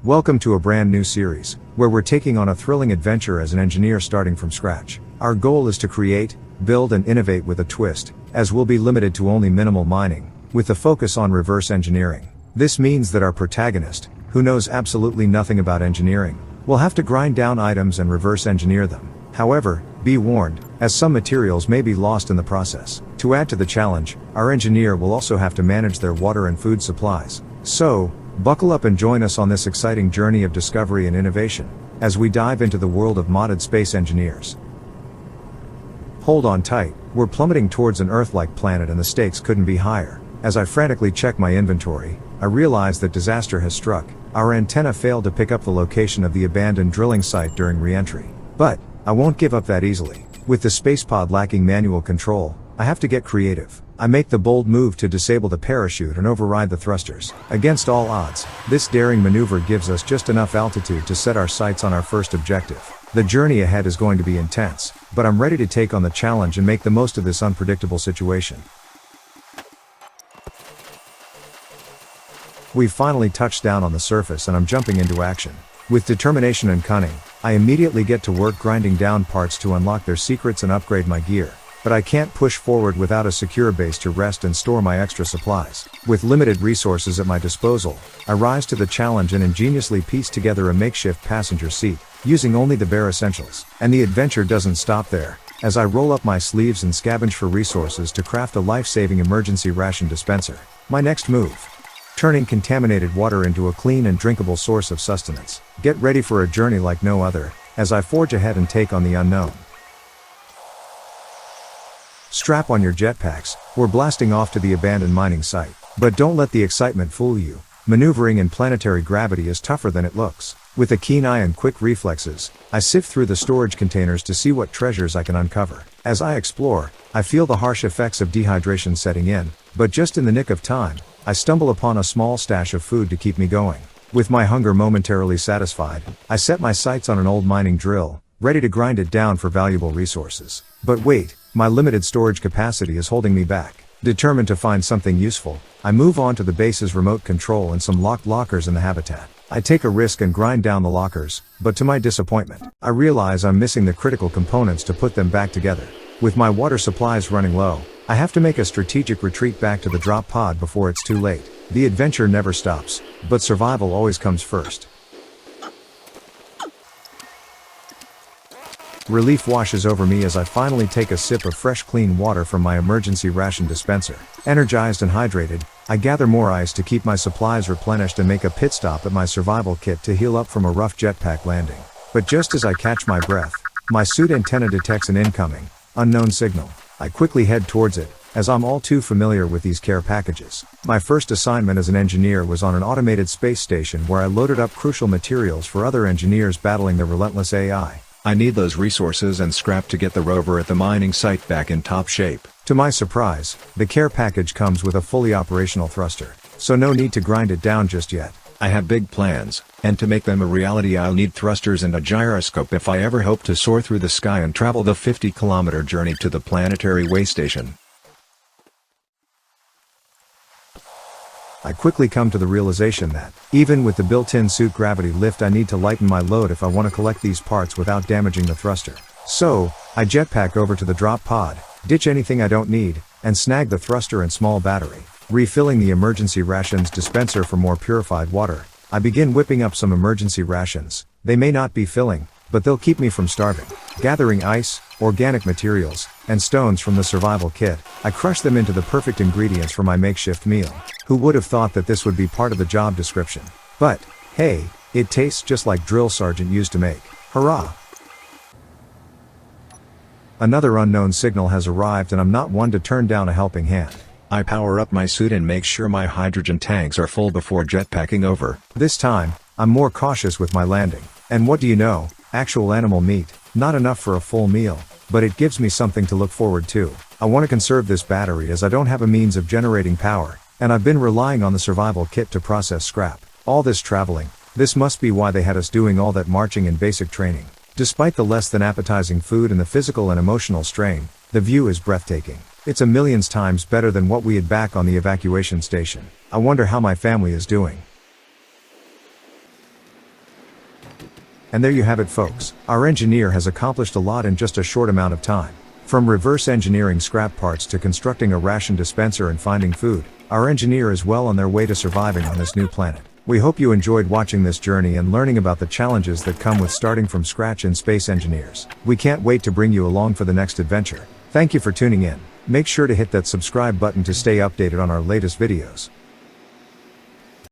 Welcome to a brand new series, where we're taking on a thrilling adventure as an engineer starting from scratch. Our goal is to create, build and innovate with a twist, as we'll be limited to only minimal mining, with a focus on reverse engineering. This means that our protagonist, who knows absolutely nothing about engineering, will have to grind down items and reverse engineer them. However, be warned, as some materials may be lost in the process. To add to the challenge, our engineer will also have to manage their water and food supplies. So, buckle up and join us on this exciting journey of discovery and innovation, as we dive into the world of modded space engineers. Hold on tight, we're plummeting towards an Earth-like planet and the stakes couldn't be higher. As I frantically check my inventory, I realize that disaster has struck. Our antenna failed to pick up the location of the abandoned drilling site during re-entry. But, I won't give up that easily. With the spacepod lacking manual control, I have to get creative. I make the bold move to disable the parachute and override the thrusters. Against all odds, this daring maneuver gives us just enough altitude to set our sights on our first objective. The journey ahead is going to be intense, but I'm ready to take on the challenge and make the most of this unpredictable situation. We've finally touched down on the surface and I'm jumping into action. With determination and cunning, I immediately get to work grinding down parts to unlock their secrets and upgrade my gear. But I can't push forward without a secure base to rest and store my extra supplies. With limited resources at my disposal, I rise to the challenge and ingeniously piece together a makeshift passenger seat, using only the bare essentials. And the adventure doesn't stop there, as I roll up my sleeves and scavenge for resources to craft a life-saving emergency ration dispenser. My next move: turning contaminated water into a clean and drinkable source of sustenance. Get ready for a journey like no other, as I forge ahead and take on the unknown. Strap on your jetpacks, we're blasting off to the abandoned mining site. But don't let the excitement fool you. Maneuvering in planetary gravity is tougher than it looks. With a keen eye and quick reflexes, I sift through the storage containers to see what treasures I can uncover. As I explore, I feel the harsh effects of dehydration setting in, but just in the nick of time, I stumble upon a small stash of food to keep me going. With my hunger momentarily satisfied, I set my sights on an old mining drill, ready to grind it down for valuable resources. But wait, my limited storage capacity is holding me back. Determined to find something useful, I move on to the base's remote control and some locked lockers in the habitat. I take a risk and grind down the lockers, but to my disappointment, I realize I'm missing the critical components to put them back together. With my water supplies running low, I have to make a strategic retreat back to the drop pod before it's too late. The adventure never stops, but survival always comes first. Relief washes over me as I finally take a sip of fresh clean water from my emergency ration dispenser. Energized and hydrated, I gather more ice to keep my supplies replenished and make a pit stop at my survival kit to heal up from a rough jetpack landing. But just as I catch my breath, my suit antenna detects an incoming, unknown signal. I quickly head towards it, as I'm all too familiar with these care packages. My first assignment as an engineer was on an automated space station where I loaded up crucial materials for other engineers battling the relentless AI. I need those resources and scrap to get the rover at the mining site back in top shape. To my surprise, the care package comes with a fully operational thruster, so no need to grind it down just yet. I have big plans, and to make them a reality I'll need thrusters and a gyroscope if I ever hope to soar through the sky and travel the 50-kilometer journey to the planetary way station. I quickly come to the realization that, even with the built-in suit gravity lift, I need to lighten my load if I want to collect these parts without damaging the thruster. So, I jetpack over to the drop pod, ditch anything I don't need, and snag the thruster and small battery. Refilling the emergency rations dispenser for more purified water, I begin whipping up some emergency rations. They may not be filling, but they'll keep me from starving. Gathering ice, organic materials, and stones from the survival kit, I crush them into the perfect ingredients for my makeshift meal. Who would have thought that this would be part of the job description? But, hey, it tastes just like Drill Sergeant used to make. Hurrah! Another unknown signal has arrived and I'm not one to turn down a helping hand. I power up my suit and make sure my hydrogen tanks are full before jetpacking over. This time, I'm more cautious with my landing. And what do you know? Actual animal meat. Not enough for a full meal, but it gives me something to look forward to. I want to conserve this battery as I don't have a means of generating power, and I've been relying on the survival kit to process scrap. All this traveling, this must be why they had us doing all that marching and basic training. Despite the less than appetizing food and the physical and emotional strain, the view is breathtaking. It's a million times better than what we had back on the evacuation station. I wonder how my family is doing. And there you have it, folks. Our engineer has accomplished a lot in just a short amount of time. From reverse engineering scrap parts to constructing a ration dispenser and finding food, our engineer is well on their way to surviving on this new planet. We hope you enjoyed watching this journey and learning about the challenges that come with starting from scratch in Space Engineers. We can't wait to bring you along for the next adventure. Thank you for tuning in. Make sure to hit that subscribe button to stay updated on our latest videos.